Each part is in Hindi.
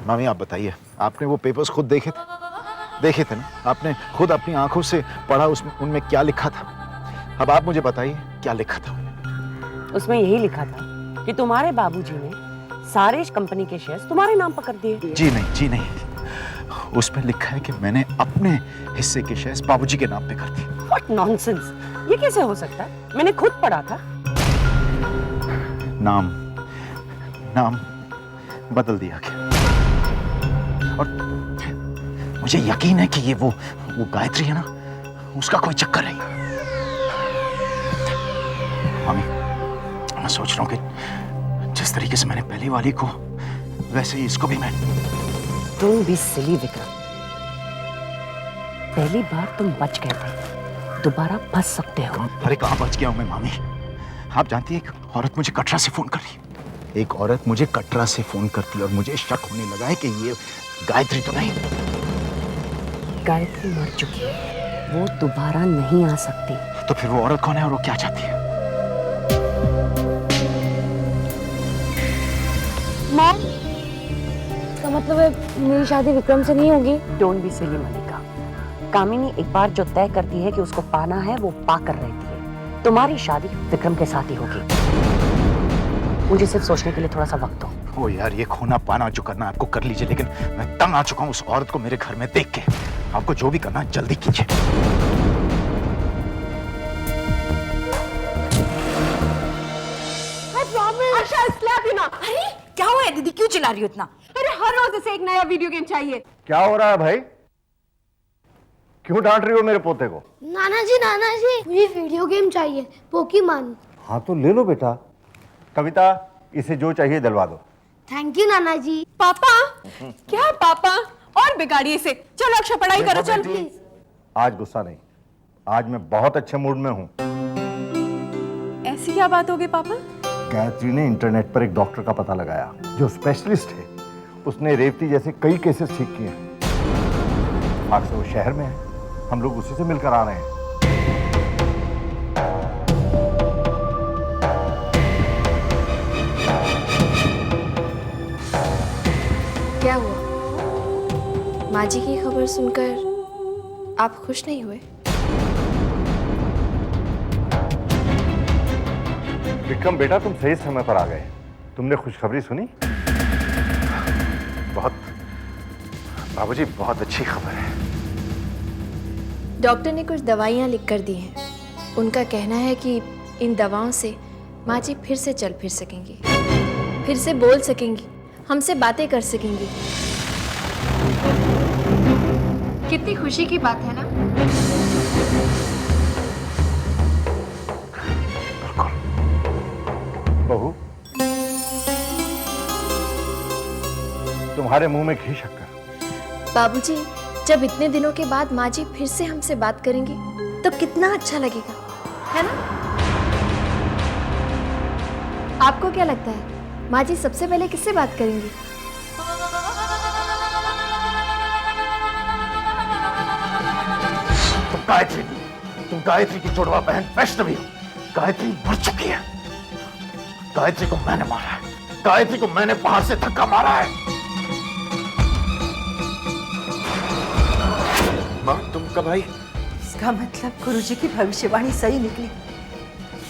मामी आप बताइए, आपने वो पेपर्स खुद देखे थे? देखे थे ना? आपने खुद अपनी आंखों से पढ़ा उसमें उनमें क्या लिखा था? अब आप मुझे बताइए क्या लिखा था? उसमें यही लिखा था कि तुम्हारे बाबूजी ने सारे कंपनी के शेयर्स तुम्हारे नाम पर कर दिए। जी नहीं, उसमें लिखा है कि मैंने अपने हिस्से के शेयर्स बाबूजी के नाम पे कर दिए। What nonsense! ये कैसे हो सकता है? मैंने खुद पढ़ा था। नाम बदल दिया गया और मुझे यकीन है कि ये वो गायत्री है ना, उसका कोई चक्कर है। मामी, मैं सोच रहा हूँ कि जिस तरीके से मैंने पहली वाली को, वैसे ही इसको भी मैं। तुम भी सिली विक्रम, पहली बार तुम बच गए थे, दोबारा फंस सकते हो। अरे कहाँ बच गया हूँ मैं मामी? आप जानती है, एक औरत मुझे कटरा से फोन कर रही है। एक औरत मुझे कटरा से फोन करती है और मुझे शक होने लगा है कि ये गायत्री तो नहीं। गायत्री मर चुकी है, वो दोबारा नहीं आ सकती। तो फिर वो औरत कौन है और वो क्या चाहती है? मॉम, इसका मतलब है मेरी शादी विक्रम से नहीं होगी? डोंट बी सिली मलिका। कामिनी एक बार जो तय करती है कि उसको पाना है, वो पाकर रहती है। तुम्हारी शादी विक्रम के साथ ही होगी। मुझे सिर्फ सोचने के लिए थोड़ा सा वक्त दो। ओ यार, ये खोना पाना जो करना आपको कर लीजिए, लेकिन मैं तंग आ चुका हूँ उस औरत को मेरे घर में देख के। आपको जो भी करना है जल्दी कीजिए। अरे क्या हुआ है दीदी, क्यों चिल्ला रही हो इतना? अरे हर रोज इसे एक नया वीडियो गेम चाहिए। क्या हो रहा है भाई? क्यों डांट रही हो मेरे पोते को? नाना जी मुझे वीडियो गेम चाहिए, पोकीमॉन। हाँ तो ले लो बेटा। कविता, इसे जो चाहिए दिलवा दो। थैंक यू नाना जी। पापा, क्या पापा? और बिगाड़िए इसे। चलो अक्षय पढ़ाई करो, चल। आज गुस्सा नहीं, आज मैं बहुत अच्छे मूड में हूँ। ऐसी क्या बात हो गई पापा? गायत्री ने इंटरनेट पर एक डॉक्टर का पता लगाया जो स्पेशलिस्ट है। उसने रेवती जैसे कई केसेस ठीक किए हैं। आज से वो शहर में है, हम लोग उसी से मिलकर आ रहे हैं। क्या हुआ? माँ जी की खबर सुनकर आप खुश नहीं हुए? विक्रम बेटा, तुम सही समय पर आ गए। तुमने खुशखबरी सुनी? बहुत, बाबूजी बहुत अच्छी खबर है। डॉक्टर ने कुछ दवाइयाँ लिख कर दी हैं। उनका कहना है कि इन दवाओं से माँ जी फिर से चल फिर सकेंगी, फिर से बोल सकेंगी, हमसे बातें कर सकेंगी। कितनी खुशी की बात है ना? बहू, तुम्हारे मुंह में घी शक्कर। बाबूजी, जब इतने दिनों के बाद माँ जी फिर से हमसे बात करेंगी तो कितना अच्छा लगेगा, है ना? आपको क्या लगता है माँ जी सबसे पहले किससे बात करेंगी? तुम गायत्री की जुड़वा बहन वैष्णवी हो। गायत्री मर चुकी है। गायत्री को मैंने मारा है। गायत्री को मैंने बाहर से धक्का मारा है। माँ, तुम कब आई? इसका मतलब गुरुजी की भविष्यवाणी सही निकली।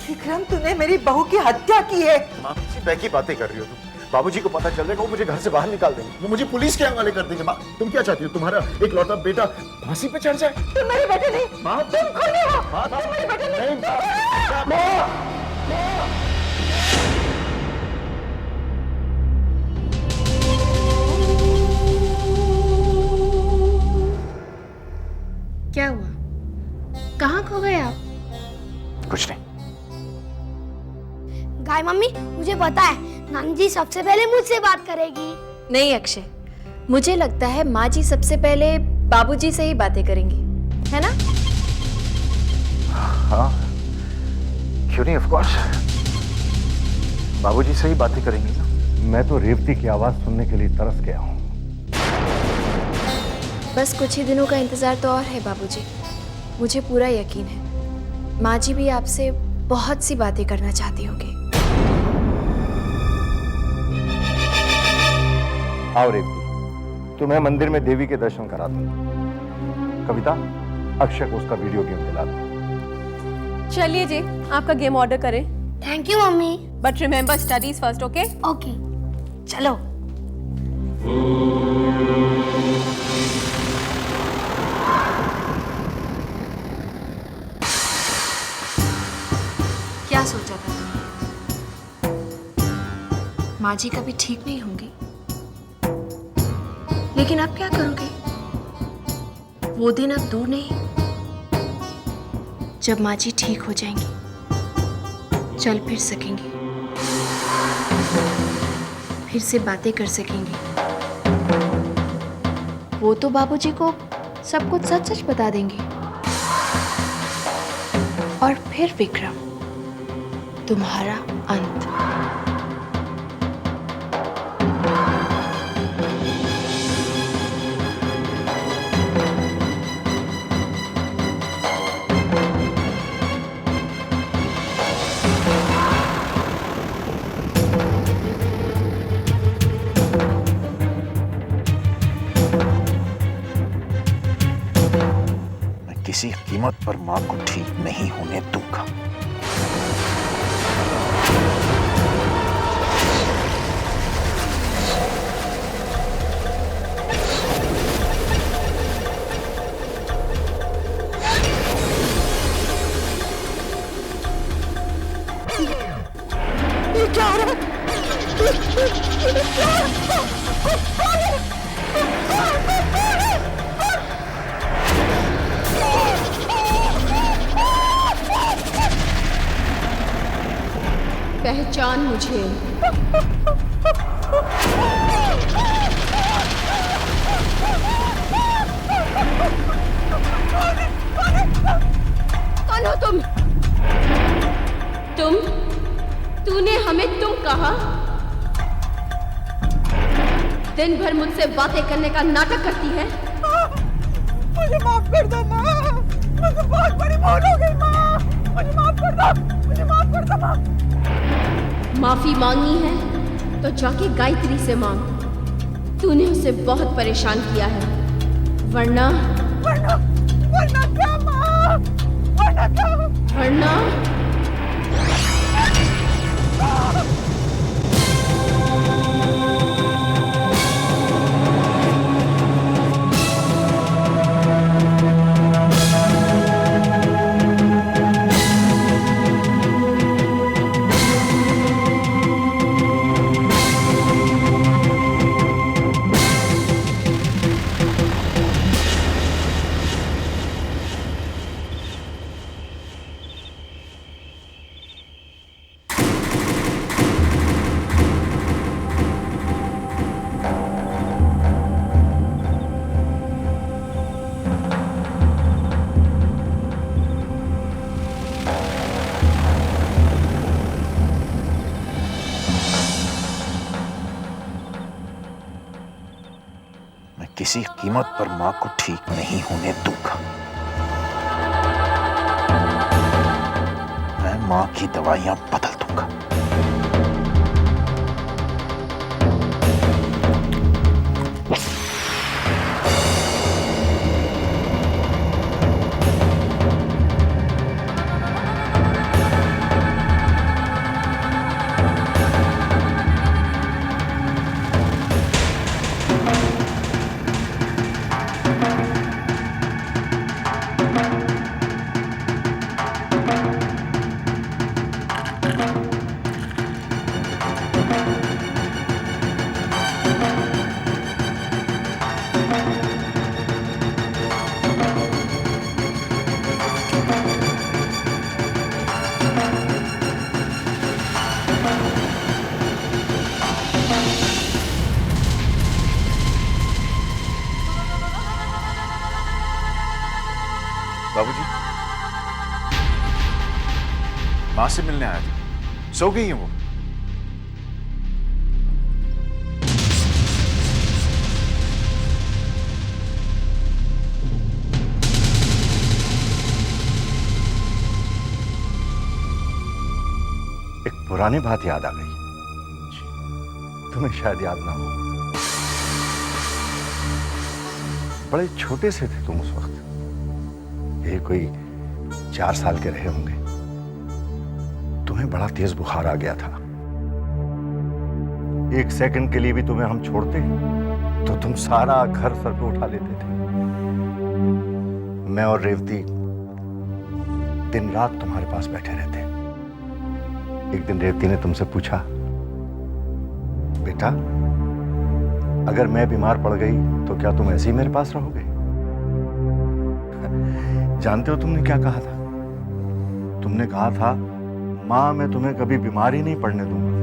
विक्रम, तूने मेरी बहू की हत्या की है। माँ, किसी बैक की बातें कर रही हो तुम? बाबूजी को पता चल जाएगा, वो मुझे घर से बाहर निकाल देंगे, वो मुझे पुलिस के हवाले कर देंगे। माँ, तुम क्या चाहती हो? तुम्हारा एक लौटा बेटा फांसी पे चढ़ जाए? तुम मेरे बेटे नहीं, माँ, तुम खूनी हो। माँ, तुम मेरे बेटे नहीं। क्या हुआ? कहाँ खो गए आप? कुछ नहीं। गाय मम्मी, मुझे पता है नानी जी सबसे पहले मुझसे बात करेगी। नहीं अक्षय, मुझे लगता है माँ जी सबसे पहले बाबूजी से ही बातें करेंगी, है ना? हाँ, क्यों नहीं, ऑफ कोर्स बाबूजी से ही बातें करेंगी ना। मैं तो रेवती की आवाज सुनने के लिए तरस गया हूँ। बस कुछ ही दिनों का इंतजार तो और है बाबूजी। मुझे पूरा यकीन है माँ जी भी आपसे बहुत सी बातें करना चाहती होंगी। आओ रेवती, तुम्हें मंदिर में देवी के दर्शन करा दूंगा। कविता, अक्षय को उसका वीडियो गेम दिला दो। चलिए जी, आपका गेम ऑर्डर करें। Thank you mummy. But remember studies first, okay? Okay चलो। क्या सोचा था तुमने? माँ जी कभी ठीक नहीं होंगी, लेकिन अब क्या करोगे? वो दिन अब दूर नहीं जब माँ जी ठीक हो जाएंगी, चल फिर सकेंगी, फिर से बातें कर सकेंगी। वो तो बाबूजी को सब कुछ सच सच बता देंगे। और फिर विक्रम, तुम्हारा अंत। मैं किसी कीमत पर मां को ठीक नहीं होने दूंगा। पहचान मुझे। कौन हो तुम? तूने हमें तुम कहा? दिन भर मुझसे बातें करने का नाटक करती है। मुझे माफ कर दो माँ, मुझे बहुत बड़ी भूल हो गई माँ, मुझे माफ कर दो, मुझे माफ कर दो माँ। माफी मांगनी है तो जाके गायत्री से मांग। तूने उसे बहुत परेशान किया है, वरना क्या माँ? वरना क्या? वरना किसी कीमत पर मां को ठीक नहीं होने दूंगा। मैं मां की दवाइयां बदल दूंगा। बाबूजी, मां से मिलने आया था। सो गई है वो। एक पुरानी बात याद आ गई, तुम्हें शायद याद ना हो। बड़े छोटे से थे तुम उस वक्त, ये कोई 4 साल के रहे होंगे। तुम्हें बड़ा तेज बुखार आ गया था। 1 सेकंड के लिए भी तुम्हें हम छोड़ते तो तुम सारा घर सर पे उठा लेते थे। मैं और रेवती दिन रात तुम्हारे पास बैठे रहते। एक दिन रेवती ने तुमसे पूछा, बेटा अगर मैं बीमार पड़ गई तो क्या तुम ऐसे ही मेरे पास रहोगे? जानते हो तुमने क्या कहा था? तुमने कहा था, मां मैं तुम्हें कभी बीमार ही नहीं पड़ने दूंगा।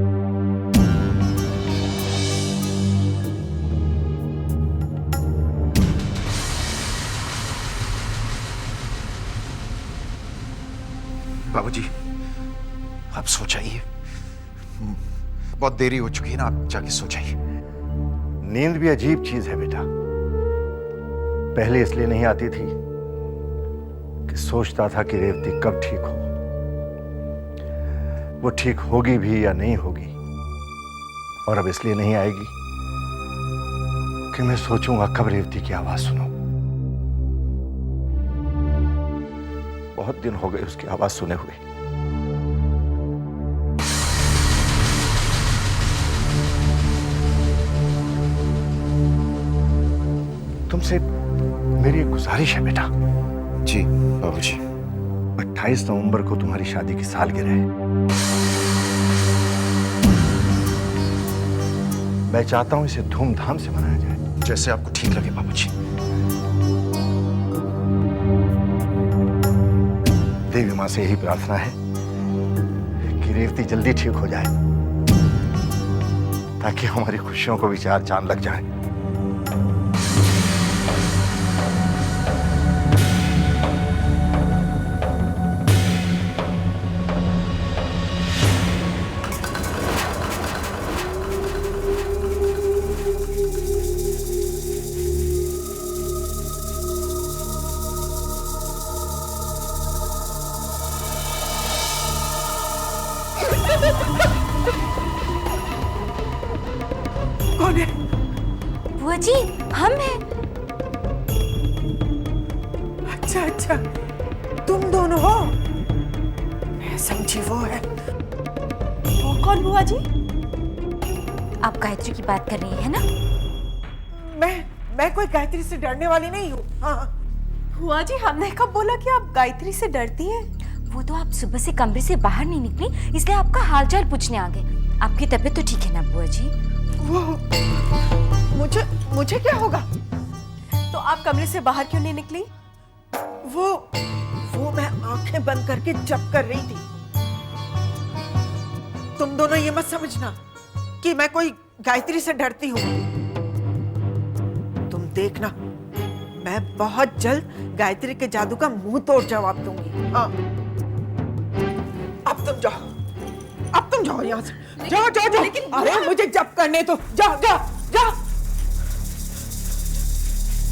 बाबूजी, आप सो जाइए। बहुत देरी हो चुकी है ना, आप जाके सो जाइए। नींद भी अजीब चीज है बेटा। पहले इसलिए नहीं आती थी कि सोचता था कि रेवती कब ठीक हो। वो ठीक होगी भी या नहीं होगी। और अब इसलिए नहीं आएगी कि मैं सोचूंगा कब रेवती की आवाज सुनूं। बहुत दिन हो गए उसकी आवाज सुने हुए। तुमसे मेरी एक गुजारिश है बेटा। जी बाबूजी। 28 नवंबर को तुम्हारी शादी की सालगिरह है। मैं चाहता हूं इसे धूमधाम से मनाया जाए। जैसे आपको ठीक लगे बाबूजी। देवी मां से यही प्रार्थना है कि रेवती जल्दी ठीक हो जाए, ताकि हमारी खुशियों को भी 4 चांद लग जाए। कौन है? बुआ जी हम हैं। अच्छा अच्छा, तुम दोनों हो? मैं समझी वो है। वो कौन बुआ जी? आप गायत्री की बात कर रही है ना? मैं कोई गायत्री से डरने वाली नहीं हूँ। हाँ। बुआ जी, हमने कब बोला कि आप गायत्री से डरती हैं? वो तो आप सुबह से कमरे से बाहर नहीं निकली, इसलिए आपका हालचाल पूछने आ गए। आपकी तबीयत तो ठीक है ना बुआ जी? वो मुझे क्या होगा? तो आप कमरे से बाहर क्यों नहीं निकली? वो मैं आंखें बंद करके जप कर रही थी। तुम दोनों ये मत समझना कि मैं कोई गायत्री से डरती हूँ। तुम देखना, मैं बहुत जल्द गायत्री के जादू का मुंह तोड़ जवाब दूंगी। हाँ, अब तुम जाओ यहाँ से। जाओ। अरे मुझे जप करने तो जाओ।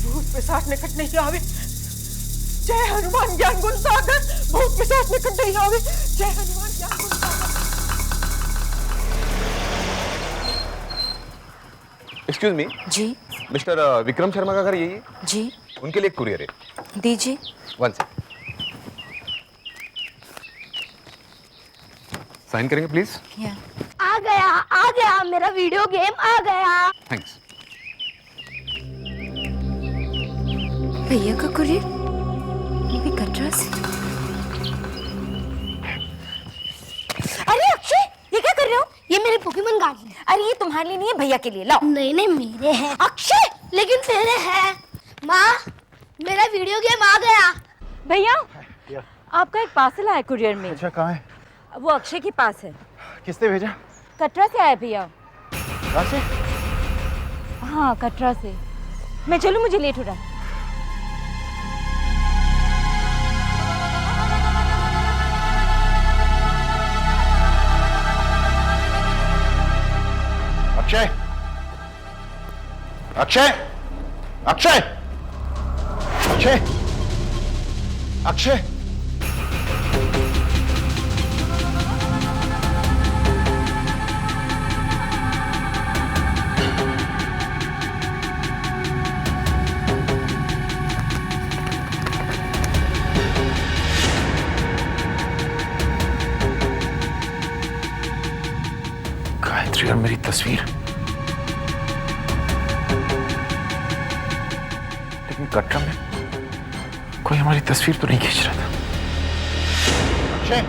भूत पिशाच निकट नहीं आवे। जय हनुमान ज्ञान गुण सागर। भूत पिशाच निकट नहीं आवे। जय हनुमान ज्ञान गुण सागर। एक्सक्यूज मी जी मिस्टर विक्रम शर्मा का घर यही है? जी उनके लिए एक कुरियर है। दीजिए। 1 सेकंड। साइन करेंगे प्लीज। आ गया मेरा वीडियो गेम आ गया। थैंक्स। भैया का कुरियर, वो भी कटरा से। अरे अक्षय, ये क्या कर रहे हो? ये मेरे पोकेमोन कार्ड हैं। अरे ये तुम्हारे लिए नहीं है, भैया के लिए। लाओ। नहीं मेरे हैं। अक्षय, लेकिन तेरे हैं। माँ, मेरा वीडियो गेम आ गया। भैया आपका एक पार्सल आया कुरियर में। अच्छा, कहाँ है? वो अक्षय के पास है। किसने भेजा? कटरा से आया भैया। कहाँ से? हाँ कटरा से। मैं चलूं, मुझे लेट हो रहा है। अक्षय, अक्षय, अक्षय, अक्षय, अक्षय। तस्वीर। लेकिन कटरा में कोई हमारी तस्वीर तो नहीं खींच रहा था। अक्षय,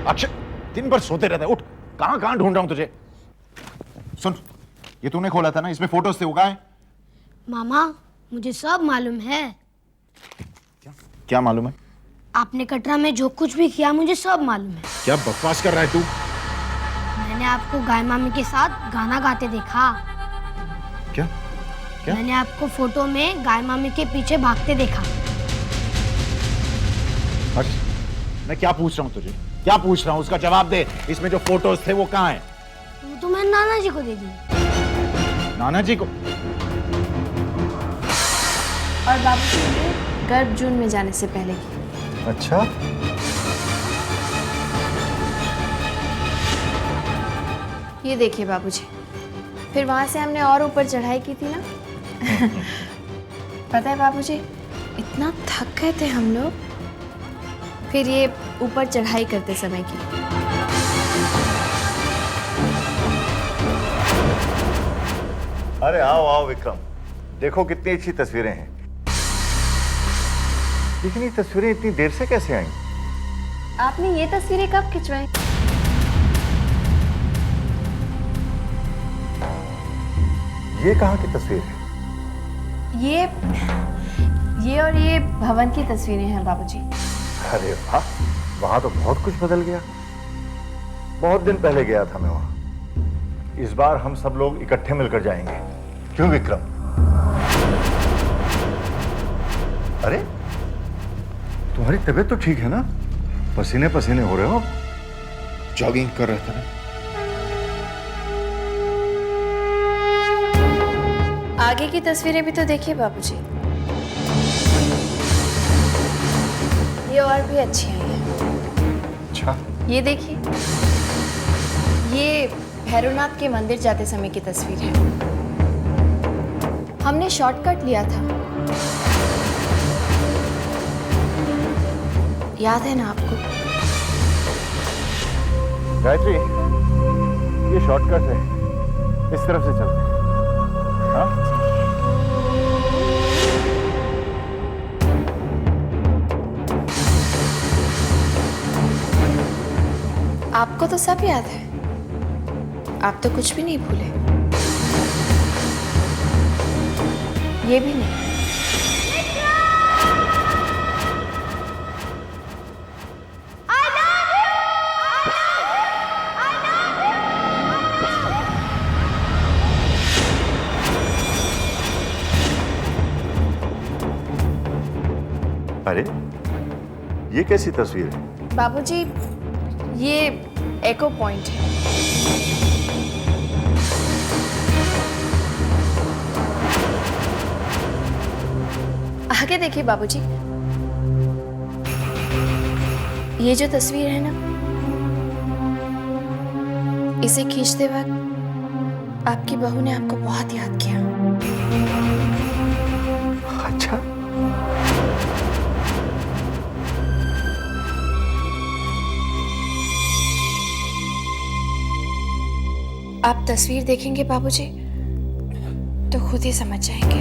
अक्षय, दिन भर सोते रहता है। उठ, कहां कहां ढूंढ रहा हूं तुझे। सुन, ये तूने खोला था ना, इसमें फोटोज थे, वो कहां है? मामा, मुझे सब मालूम है। क्या मालूम है? आपने कटरा में जो कुछ भी किया मुझे सब मालूम है। क्या बकवास कर रहा है तू? मैंने आपको गाय मामी के साथ गाना गाते देखा। क्या? क्या? मैंने आपको फोटो में गाय मामी के पीछे भागते देखा। हर्ष, मैं क्या पूछ रहा हूँ तुझे? क्या पूछ रहा हूँ, उसका जवाब दे। इसमें जो फोटोज थे वो कहाँ हैं? वो तो मैंने नाना जी को दे दी। नाना जी को? और बाबूजी ने गर्भ जून में जाने से पहले की। अच्छा, ये देखिए बाबूजी, फिर वहां से हमने और ऊपर चढ़ाई की थी ना। पता है बाबूजी, इतना थक गए थे हम लोग, फिर ये ऊपर चढ़ाई करते समय की। अरे आओ आओ विक्रम, देखो कितनी अच्छी तस्वीरें हैं। लेकिन ये तस्वीरें इतनी देर से कैसे आई? आपने ये तस्वीरें कब खिंचवाई? ये कहाँ की तस्वीर है? ये और ये भवन की तस्वीरें हैं बाबूजी। अरे वाह, वहां तो बहुत कुछ बदल गया। बहुत दिन पहले गया था मैं वहां। इस बार हम सब लोग इकट्ठे मिलकर जाएंगे, क्यों विक्रम? अरे तुम्हारी तबीयत तो ठीक है ना? पसीने पसीने हो रहे हो। जॉगिंग कर रहा था ना। आगे की तस्वीरें भी तो देखिए बाबूजी, ये और भी अच्छी आई हैं। अच्छा, ये देखिए, ये भैरवनाथ के मंदिर जाते समय की तस्वीर है। हमने शॉर्टकट लिया था, याद है ना आपको? गायत्री, ये शॉर्टकट है, इस तरफ से चलते हैं। हाँ? आपको तो सब याद है, आप तो कुछ भी नहीं भूले। ये भी नहीं। अरे ये कैसी तस्वीर है? बाबूजी, ये एको पॉइंट है। आगे देखिए बाबूजी, ये जो तस्वीर है ना, इसे खींचते वक्त आपकी बहू ने आपको बहुत याद किया। अच्छा, आप तस्वीर देखेंगे बाबूजी तो खुद ही समझ जाएंगे।